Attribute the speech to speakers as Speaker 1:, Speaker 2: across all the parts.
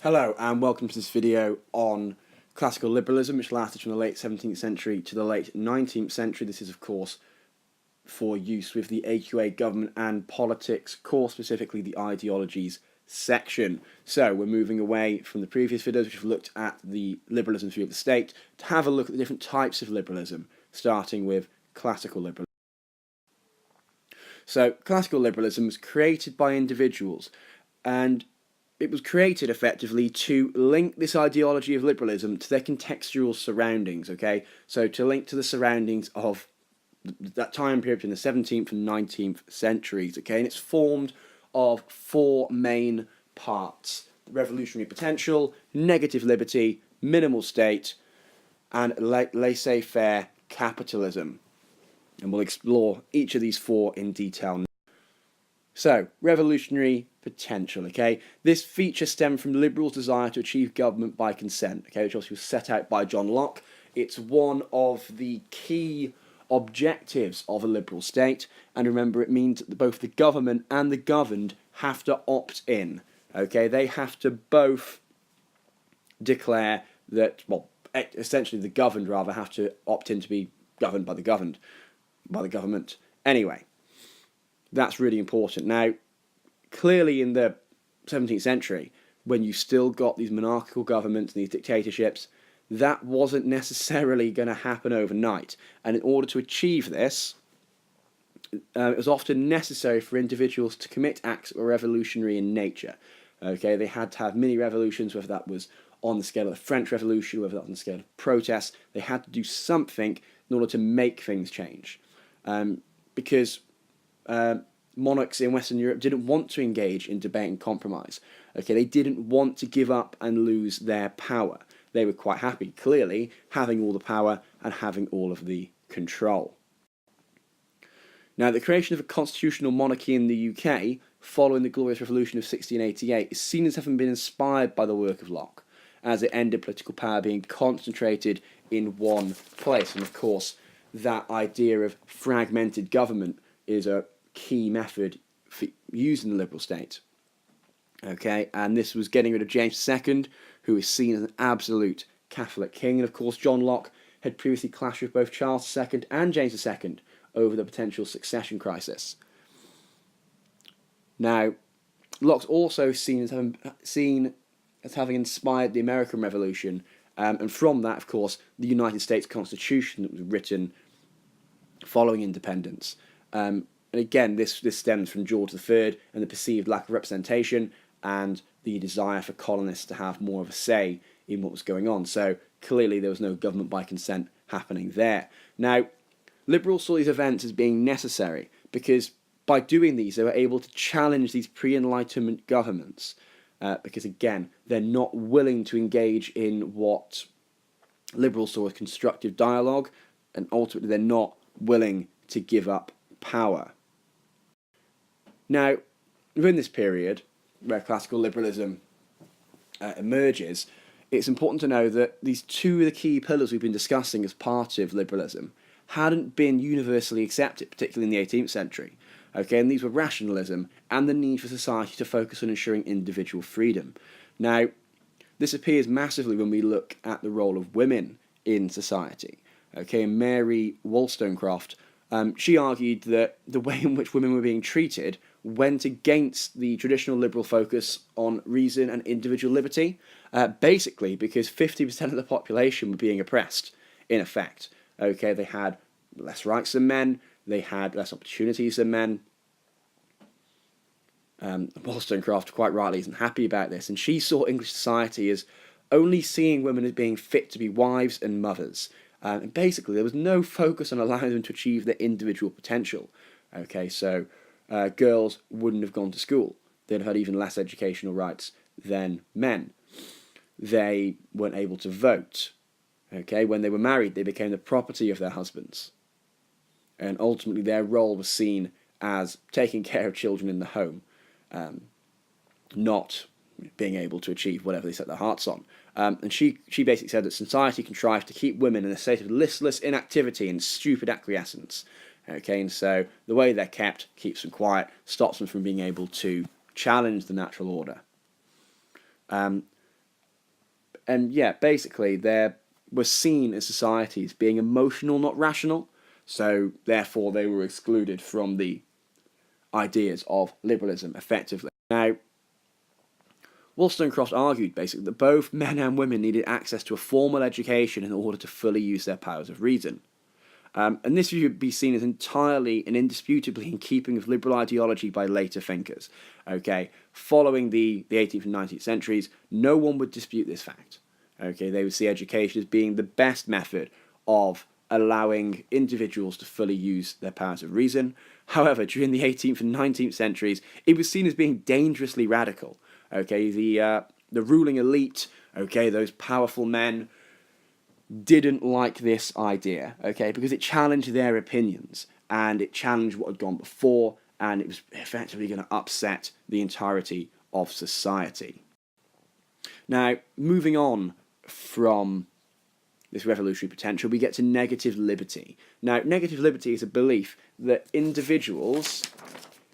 Speaker 1: Hello and welcome to this video on classical liberalism, which lasted from the late 17th century to the late 19th century. This is of course for use with the AQA Government and Politics course, specifically the Ideologies section. So we're moving away from the previous videos which have looked at the liberalism view of the state to have a look at the different types of liberalism, starting with classical liberalism. So classical liberalism was created by individuals, and it was created effectively to link this ideology of liberalism to their contextual surroundings, okay? So to link to the surroundings of that time period in the 17th and 19th centuries, okay? And it's formed of four main parts: revolutionary potential, negative liberty, minimal state, and laissez-faire capitalism. And we'll explore each of these four in detail now. So, revolutionary potential, okay? This feature stemmed from liberals' desire to achieve government by consent, okay, which obviously was set out by John Locke. It's one of the key objectives of a liberal state, and remember, it means that both the government and the governed have to opt in, okay? They have to both declare that, well, essentially the governed rather have to opt in to be governed by the governed, by the government. Anyway, that's really important. Now, clearly in the 17th century, when you still got these monarchical governments and these dictatorships, that wasn't necessarily going to happen overnight. And in order to achieve this, it was often necessary for individuals to commit acts that were revolutionary in nature. Okay, they had to have mini revolutions, whether that was on the scale of the French Revolution, whether that was on the scale of protests. They had to do something in order to make things change. Because monarchs in Western Europe didn't want to engage in debate and compromise. Okay, they didn't want to give up and lose their power. They were quite happy, clearly, having all the power and having all of the control. Now, the creation of a constitutional monarchy in the UK, following the Glorious Revolution of 1688, is seen as having been inspired by the work of Locke, as it ended political power being concentrated in one place. And of course, that idea of fragmented government is a key method for using the liberal state. Okay, and this was getting rid of James II, who is seen as an absolute Catholic king. And of course, John Locke had previously clashed with both Charles II and James II over the potential succession crisis. Now, Locke's also seen as having inspired the American Revolution, and from that, of course, the United States Constitution that was written following independence. And again, this stems from George III and the perceived lack of representation and the desire for colonists to have more of a say in what was going on. So clearly there was no government by consent happening there. Now, liberals saw these events as being necessary because by doing these they were able to challenge these pre-Enlightenment governments because, again, they're not willing to engage in what liberals saw as constructive dialogue, and ultimately they're not willing to give up power. Now, within this period where classical liberalism emerges, it's important to know that these two of the key pillars we've been discussing as part of liberalism hadn't been universally accepted, particularly in the 18th century. Okay, and these were rationalism and the need for society to focus on ensuring individual freedom. Now, this appears massively when we look at the role of women in society. Okay, and Mary Wollstonecraft, she argued that the way in which women were being treated went against the traditional liberal focus on reason and individual liberty, basically because 50% of the population were being oppressed, in effect. Okay, they had less rights than men, they had less opportunities than men. Wollstonecraft, quite rightly, isn't happy about this, and she saw English society as only seeing women as being fit to be wives and mothers. And basically, there was no focus on allowing them to achieve their individual potential. Okay, so girls wouldn't have gone to school. They'd have had even less educational rights than men. They weren't able to vote. Okay, when they were married, they became the property of their husbands. And ultimately, their role was seen as taking care of children in the home, not being able to achieve whatever they set their hearts on. And she basically said that society contrived to keep women in a state of listless inactivity and stupid acquiescence. Okay, and so the way they're kept keeps them quiet, stops them from being able to challenge the natural order. And yeah, basically they were seen as society as being emotional, not rational. So therefore they were excluded from the ideas of liberalism effectively. Now, Wollstonecraft argued basically that both men and women needed access to a formal education in order to fully use their powers of reason. And this would be seen as entirely and indisputably in keeping with liberal ideology by later thinkers. Okay, following the 18th and 19th centuries, no one would dispute this fact. Okay, they would see education as being the best method of allowing individuals to fully use their powers of reason. However, during the 18th and 19th centuries, it was seen as being dangerously radical. Okay, the ruling elite, okay, those powerful men, didn't like this idea, okay, because it challenged their opinions and it challenged what had gone before, and it was effectively going to upset the entirety of society. Now, moving on from this revolutionary potential, we get to negative liberty. Now, negative liberty is a belief that individuals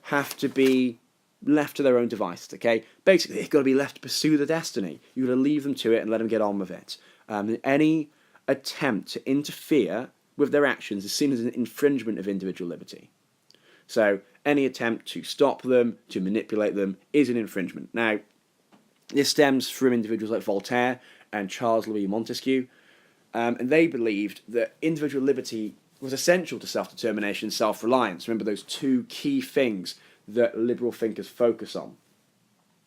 Speaker 1: have to be left to their own devices, okay? Basically, they've got to be left to pursue their destiny. You've got to leave them to it and let them get on with it. Any attempt to interfere with their actions is seen as an infringement of individual liberty. So any attempt to stop them, to manipulate them, is an infringement. Now, this stems from individuals like Voltaire and Charles Louis Montesquieu, and they believed that individual liberty was essential to self-determination and self-reliance. Remember those two key things that liberal thinkers focus on.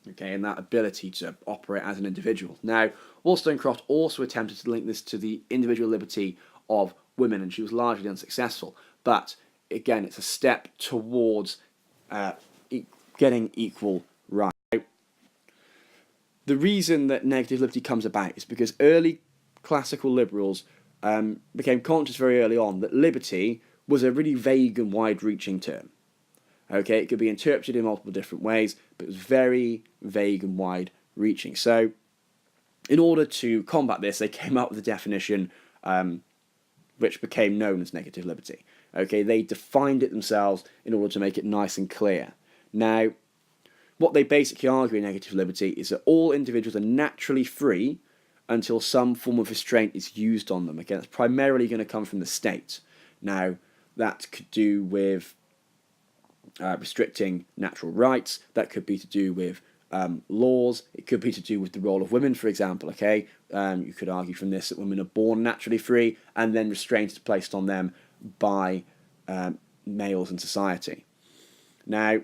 Speaker 1: Okay, and that ability to operate as an individual. Now, Wollstonecraft also attempted to link this to the individual liberty of women, and she was largely unsuccessful. But again, it's a step towards getting equal rights. The reason that negative liberty comes about is because early classical liberals became conscious very early on that liberty was a really vague and wide-reaching term. Okay, it could be interpreted in multiple different ways, but it was very vague and wide-reaching. So, in order to combat this, they came up with a definition which became known as negative liberty. Okay, they defined it themselves in order to make it nice and clear. Now, what they basically argue in negative liberty is that all individuals are naturally free until some form of restraint is used on them. Again, it's primarily going to come from the state. Now, that could do with restricting natural rights. That could be to do with laws. It could be to do with the role of women, for example. Okay, you could argue from this that women are born naturally free, and then restraints are placed on them by males in society. Now,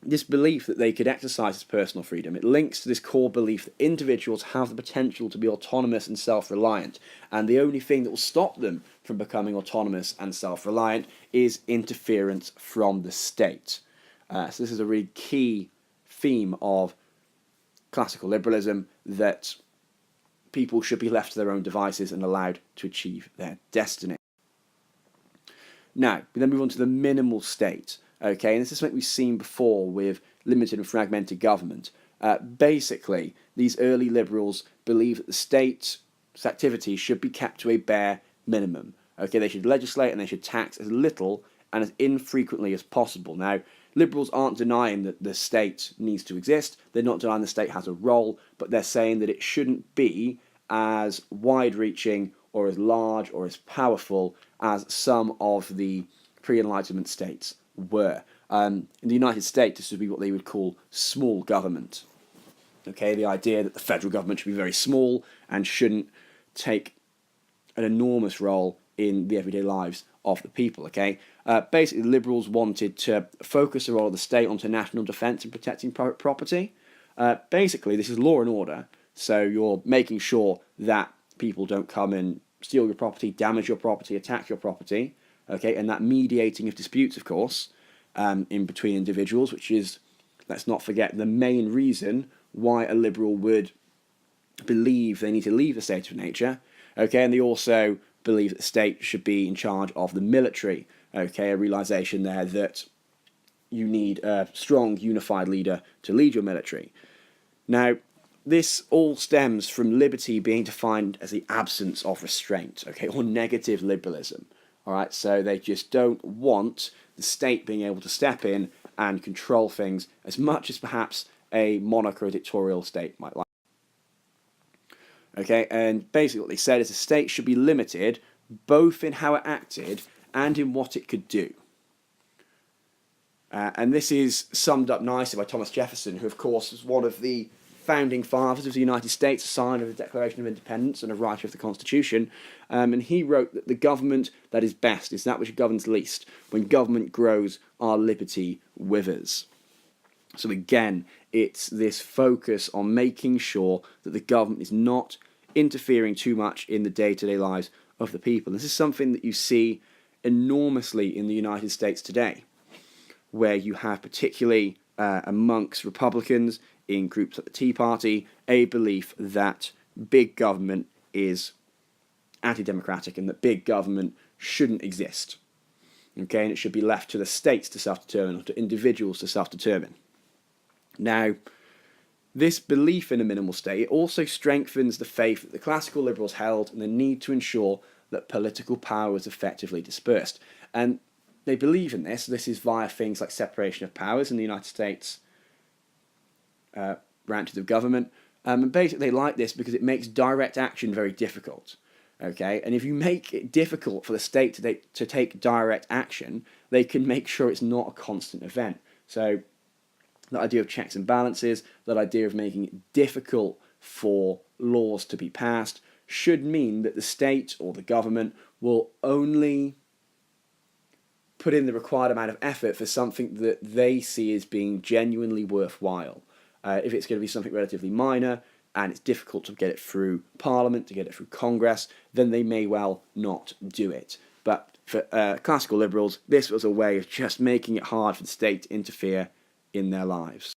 Speaker 1: this belief that they could exercise this personal freedom, it links to this core belief that individuals have the potential to be autonomous and self-reliant, and the only thing that will stop them from becoming autonomous and self-reliant is interference from the state. So this is a really key theme of classical liberalism, that people should be left to their own devices and allowed to achieve their destiny. Now, we then move on to the minimal state. Okay, and this is something we've seen before with limited and fragmented government. Basically, these early liberals believe that the state's activities should be kept to a bare minimum. Okay, they should legislate and they should tax as little and as infrequently as possible. Now, liberals aren't denying that the state needs to exist. They're not denying the state has a role, but they're saying that it shouldn't be as wide-reaching or as large or as powerful as some of the pre-Enlightenment states were. In the United States, this would be what they would call small government. Okay, the idea that the federal government should be very small and shouldn't take an enormous role in the everyday lives of the people. Okay, basically, liberals wanted to focus the role of the state onto national defence and protecting private property. Basically, this is law and order, so you're making sure that people don't come and steal your property, damage your property, attack your property. Okay, and that mediating of disputes, of course, in between individuals, which is, let's not forget, the main reason why a liberal would believe they need to leave the state of nature. Okay, and they also believe that the state should be in charge of the military. Okay, a realization there that you need a strong, unified leader to lead your military. Now, this all stems from liberty being defined as the absence of restraint, okay, or negative liberalism. All right, so they just don't want the state being able to step in and control things as much as perhaps a monarch or a dictatorial state might like. Okay, and basically what they said is the state should be limited both in how it acted and in what it could do. And this is summed up nicely by Thomas Jefferson, who of course was one of the founding fathers of the United States, a signer of the Declaration of Independence and a writer of the Constitution. And he wrote that the government that is best is that which governs least. When government grows, our liberty withers. So again, it's this focus on making sure that the government is not interfering too much in the day-to-day lives of the people. This is something that you see enormously in the United States today, where you have, particularly amongst Republicans in groups like the Tea Party, a belief that big government is anti-democratic and that big government shouldn't exist. Okay, and it should be left to the states to self-determine or to individuals to self-determine. Now, this belief in a minimal state also strengthens the faith that the classical liberals held in the need to ensure that political power was effectively dispersed. And they believe in this. This is via things like separation of powers in the United States branches of government. And basically they like this because it makes direct action very difficult. Okay, and if you make it difficult for the state to take direct action, they can make sure it's not a constant event. So that idea of checks and balances, that idea of making it difficult for laws to be passed, should mean that the state or the government will only put in the required amount of effort for something that they see as being genuinely worthwhile. If it's going to be something relatively minor and it's difficult to get it through Parliament, to get it through Congress, then they may well not do it. But for classical liberals, this was a way of just making it hard for the state to interfere in their lives.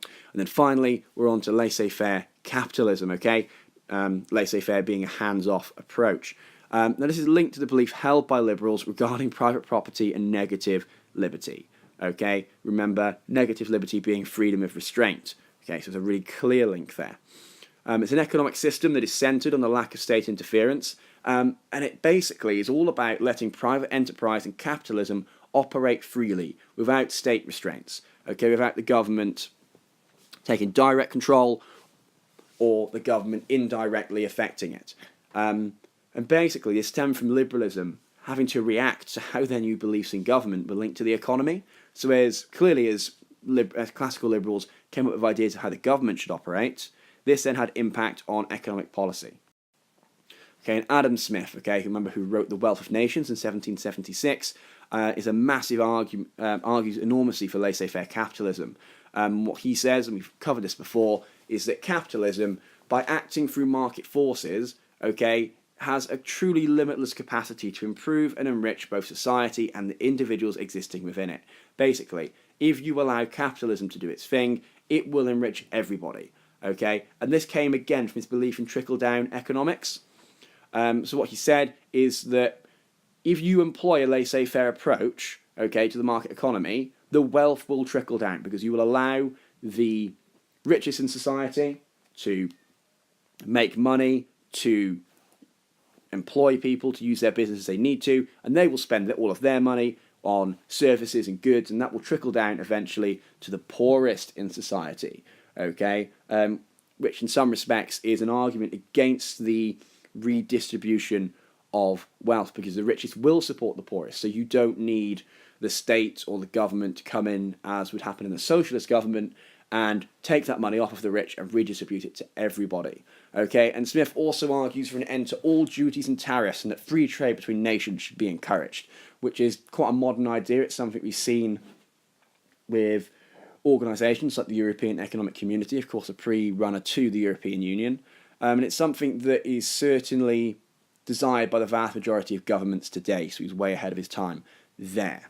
Speaker 1: And then finally, we're on to laissez-faire capitalism, okay? Laissez-faire being a hands-off approach. Now, this is linked to the belief held by liberals regarding private property and negative liberty. Okay, remember, negative liberty being freedom of restraint. Okay, so there's a really clear link there. It's an economic system that is centred on the lack of state interference, and it basically is all about letting private enterprise and capitalism operate freely without state restraints. Okay, without the government taking direct control or the government indirectly affecting it. And basically, this stemmed from liberalism having to react to how their new beliefs in government were linked to the economy. So as clearly as classical liberals came up with ideas of how the government should operate, this then had impact on economic policy. Okay, and Adam Smith, okay, remember who wrote The Wealth of Nations in 1776, is a massive argues enormously for laissez-faire capitalism. What he says, and we've covered this before, is that capitalism, by acting through market forces, okay, has a truly limitless capacity to improve and enrich both society and the individuals existing within it. Basically, if you allow capitalism to do its thing, it will enrich everybody. Okay, and this came again from his belief in trickle-down economics. So what he said is that if you employ a laissez-faire approach, okay, to the market economy, the wealth will trickle down because you will allow the richest in society to make money, to employ people to use their business as they need to, and they will spend all of their money on services and goods, and that will trickle down eventually to the poorest in society. Okay, which in some respects is an argument against the redistribution of wealth because the richest will support the poorest. So you don't need the state or the government to come in, as would happen in a socialist government, and take that money off of the rich and redistribute it to everybody. Okay, and Smith also argues for an end to all duties and tariffs and that free trade between nations should be encouraged, which is quite a modern idea. It's something we've seen with organisations like the European Economic Community, of course a pre-runner to the European Union, and it's something that is certainly desired by the vast majority of governments today, so he's way ahead of his time there.